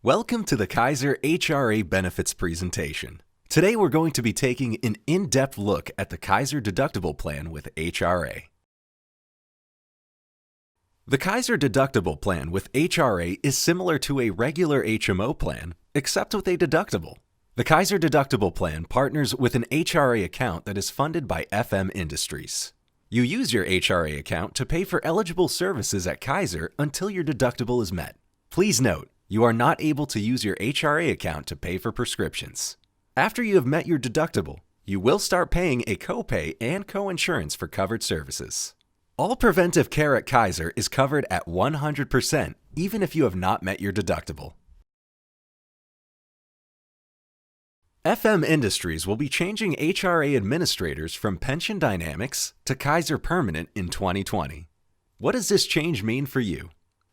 Welcome to the Kaiser HRA Benefits presentation. Today we're going to be taking an in-depth look at the Kaiser deductible plan with HRA. The Kaiser deductible plan with HRA is similar to a regular HMO plan, except with a deductible. The Kaiser deductible plan partners with an HRA account that is funded by FM Industries. You use your HRA account to pay for eligible services at Kaiser until your deductible is met. Please note, you are not able to use your HRA account to pay for prescriptions. After you have met your deductible, you will start paying a copay and coinsurance for covered services. All preventive care at Kaiser is covered at 100%, even if you have not met your deductible. FM Industries will be changing HRA administrators from Pension Dynamics to Kaiser Permanent in 2020. What does this change mean for you?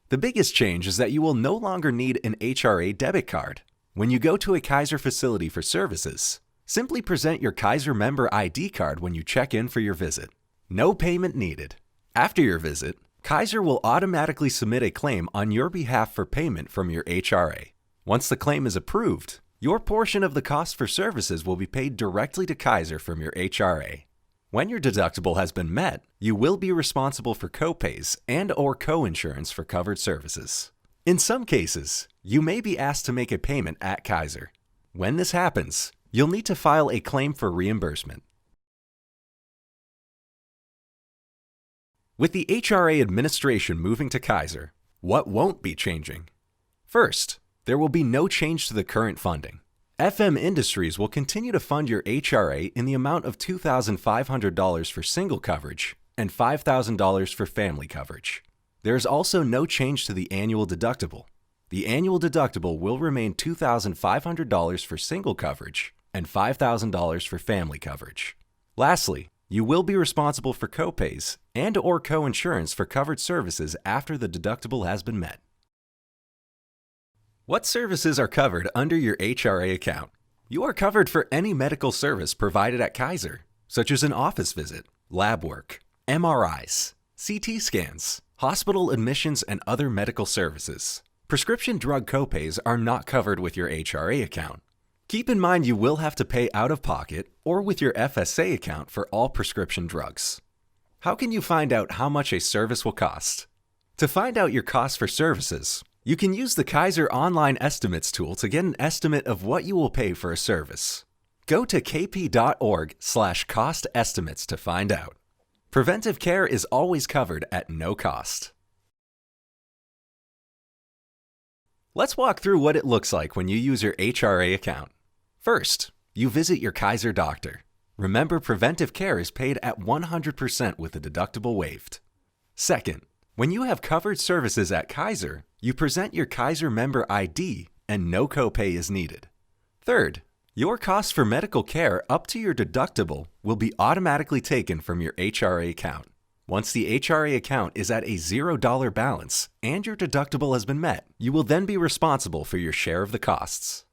The biggest change is that you will no longer need an HRA debit card. When you go to a Kaiser facility for services, simply present your Kaiser member ID card when you check in for your visit. No payment needed. After your visit, Kaiser will automatically submit a claim on your behalf for payment from your HRA. Once the claim is approved, your portion of the cost for services will be paid directly to Kaiser from your HRA. When your deductible has been met, you will be responsible for copays and/or coinsurance for covered services. In some cases, you may be asked to make a payment at Kaiser. When this happens, you'll need to file a claim for reimbursement. With the HRA administration moving to Kaiser, what won't be changing? First, there will be no change to the current funding. FM Industries will continue to fund your HRA in the amount of $2,500 for single coverage and $5,000 for family coverage. There is also no change to the annual deductible. The annual deductible will remain $2,500 for single coverage and $5,000 for family coverage. Lastly, you will be responsible for copays and/or coinsurance for covered services after the deductible has been met. What services are covered under your HRA account? You are covered for any medical service provided at Kaiser, such as an office visit, lab work, MRIs, CT scans, hospital admissions, and other medical services. Prescription drug copays are not covered with your HRA account. Keep in mind you will have to pay out of pocket or with your FSA account for all prescription drugs. How can you find out how much a service will cost? To find out your cost for services, you can use the Kaiser Online Estimates tool to get an estimate of what you will pay for a service. Go to kp.org/cost estimates to find out. Preventive care is always covered at no cost. Let's walk through what it looks like when you use your HRA account. First, you visit your Kaiser doctor. Remember, preventive care is paid at 100% with the deductible waived. Second, when you have covered services at Kaiser, you present your Kaiser member ID and no copay is needed. Third, your costs for medical care up to your deductible will be automatically taken from your HRA account. Once the HRA account is at a $0 balance and your deductible has been met, you will then be responsible for your share of the costs.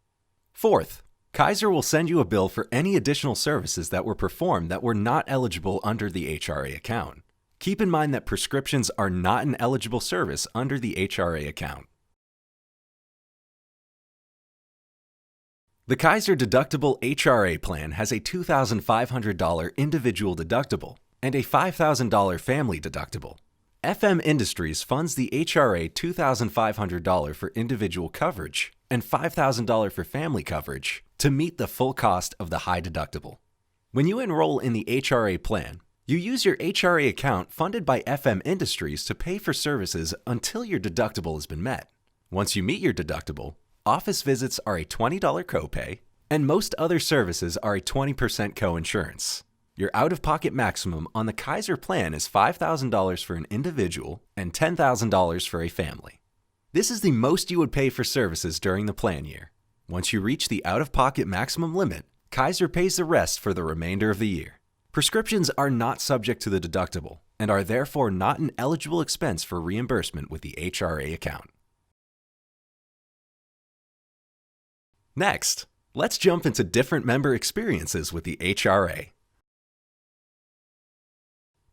Fourth, Kaiser will send you a bill for any additional services that were performed that were not eligible under the HRA account. Keep in mind that prescriptions are not an eligible service under the HRA account. The Kaiser deductible HRA plan has a $2,500 individual deductible and a $5,000 family deductible. FM Industries funds the HRA $2,500 for individual coverage and $5,000 for family coverage to meet the full cost of the high deductible. When you enroll in the HRA plan, you use your HRA account funded by FM Industries to pay for services until your deductible has been met. Once you meet your deductible, office visits are a $20 copay, and most other services are a 20% coinsurance. Your out-of-pocket maximum on the Kaiser plan is $5,000 for an individual and $10,000 for a family. This is the most you would pay for services during the plan year. Once you reach the out-of-pocket maximum limit, Kaiser pays the rest for the remainder of the year. Prescriptions are not subject to the deductible and are therefore not an eligible expense for reimbursement with the HRA account. Next, let's jump into different member experiences with the HRA.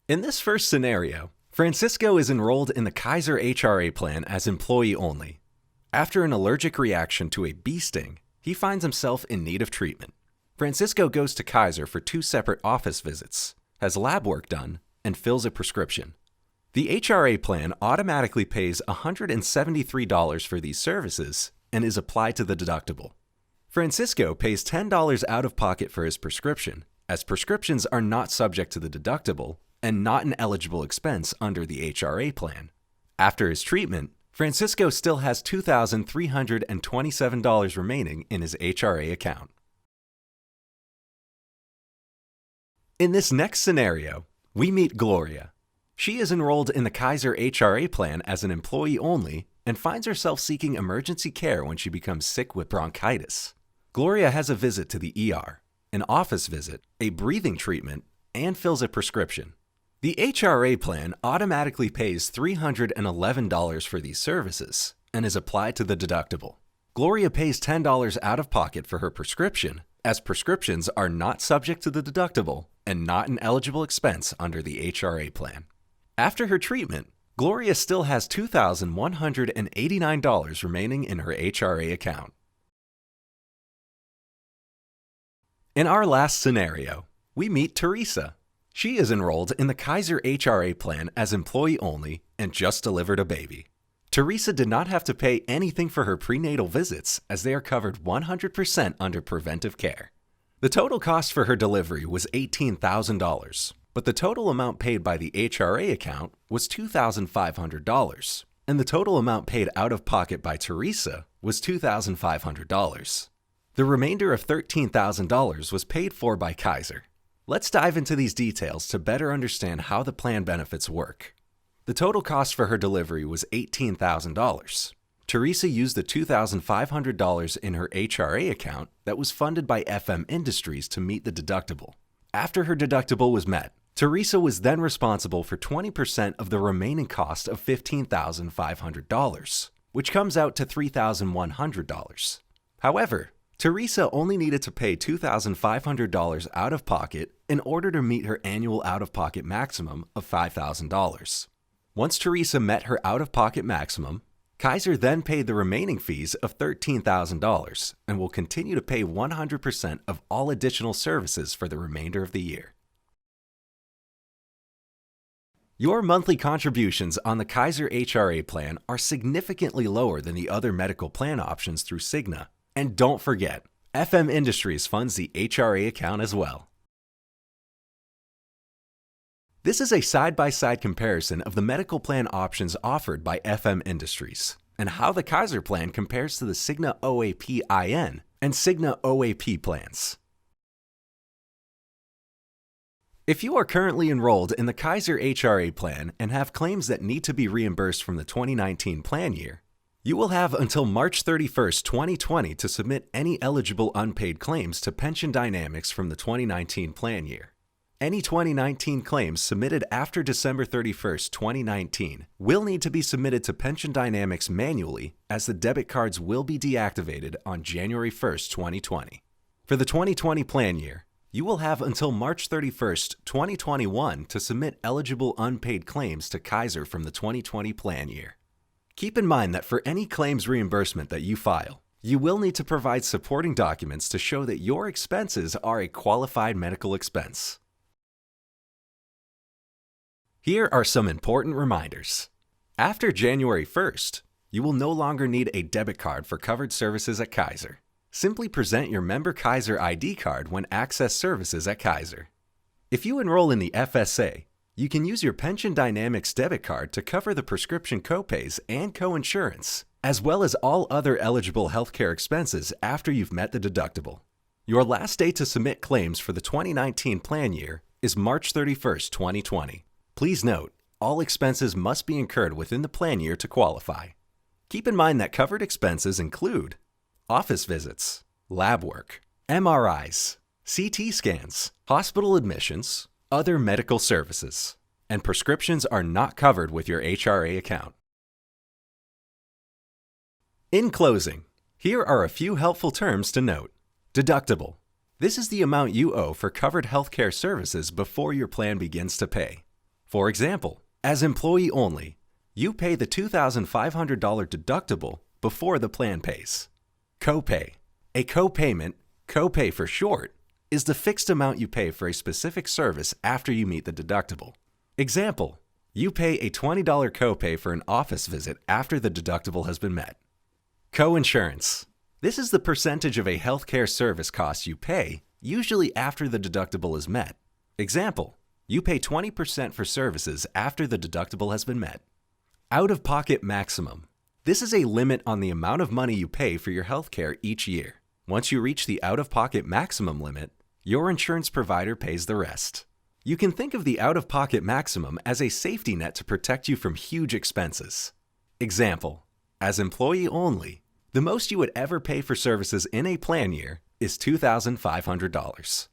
In this first scenario, Francisco is enrolled in the Kaiser HRA plan as employee only. After an allergic reaction to a bee sting, he finds himself in need of treatment. Francisco goes to Kaiser for 2 separate office visits, has lab work done, and fills a prescription. The HRA plan automatically pays $173 for these services and is applied to the deductible. Francisco pays $10 out of pocket for his prescription, as prescriptions are not subject to the deductible and not an eligible expense under the HRA plan. After his treatment, Francisco still has $2,327 remaining in his HRA account. In this next scenario, we meet Gloria. She is enrolled in the Kaiser HRA plan as an employee only and finds herself seeking emergency care when she becomes sick with bronchitis. Gloria has a visit to the ER, an office visit, a breathing treatment, and fills a prescription. The HRA plan automatically pays $311 for these services and is applied to the deductible. Gloria pays $10 out of pocket for her prescription, as prescriptions are not subject to the deductible and not an eligible expense under the HRA plan. After her treatment, Gloria still has $2,189 remaining in her HRA account. In our last scenario, we meet Teresa. She is enrolled in the Kaiser HRA plan as employee only and just delivered a baby. Teresa did not have to pay anything for her prenatal visits as they are covered 100% under preventive care. The total cost for her delivery was $18,000, but the total amount paid by the HRA account was $2,500, and the total amount paid out of pocket by Teresa was $2,500. The remainder of $13,000 was paid for by Kaiser. Let's dive into these details to better understand how the plan benefits work. The total cost for her delivery was $18,000. Teresa used the $2,500 in her HRA account that was funded by FM Industries to meet the deductible. After her deductible was met, Teresa was then responsible for 20% of the remaining cost of $15,500, which comes out to $3,100. However, Teresa only needed to pay $2,500 out of pocket in order to meet her annual out-of-pocket maximum of $5,000. Once Teresa met her out-of-pocket maximum, Kaiser then paid the remaining fees of $13,000 and will continue to pay 100% of all additional services for the remainder of the year. Your monthly contributions on the Kaiser HRA plan are significantly lower than the other medical plan options through Cigna. And don't forget, FM Industries funds the HRA account as well. This is a side-by-side comparison of the medical plan options offered by FM Industries and how the Kaiser plan compares to the Cigna OAP-IN and Cigna OAP plans. If you are currently enrolled in the Kaiser HRA plan and have claims that need to be reimbursed from the 2019 plan year, you will have until March 31st, 2020 to submit any eligible unpaid claims to Pension Dynamics from the 2019 plan year. Any 2019 claims submitted after December 31st, 2019 will need to be submitted to Pension Dynamics manually, as the debit cards will be deactivated on January 1st, 2020. For the 2020 plan year, you will have until March 31st, 2021 to submit eligible unpaid claims to Kaiser from the 2020 plan year. Keep in mind that for any claims reimbursement that you file, you will need to provide supporting documents to show that your expenses are a qualified medical expense. Here are some important reminders. After January 1st, you will no longer need a debit card for covered services at Kaiser. Simply present your member Kaiser ID card when access services at Kaiser. If you enroll in the FSA, you can use your Pension Dynamics debit card to cover the prescription copays and coinsurance, as well as all other eligible healthcare expenses after you've met the deductible. Your last day to submit claims for the 2019 plan year is March 31st, 2020. Please note, all expenses must be incurred within the plan year to qualify. Keep in mind that covered expenses include office visits, lab work, MRIs, CT scans, hospital admissions, other medical services, and prescriptions are not covered with your HRA account. In closing, here are a few helpful terms to note. Deductible. This is the amount you owe for covered healthcare services before your plan begins to pay. For example, as employee only, you pay the $2,500 deductible before the plan pays. Copay. A copayment, copay for short, is the fixed amount you pay for a specific service after you meet the deductible. Example, you pay a $20 copay for an office visit after the deductible has been met. Coinsurance. This is the percentage of a healthcare service cost you pay, usually after the deductible is met. Example, you pay 20% for services after the deductible has been met. Out-of-pocket maximum. This is a limit on the amount of money you pay for your healthcare each year. Once you reach the out-of-pocket maximum limit, your insurance provider pays the rest. You can think of the out-of-pocket maximum as a safety net to protect you from huge expenses. Example, as employee only, the most you would ever pay for services in a plan year is $2,500.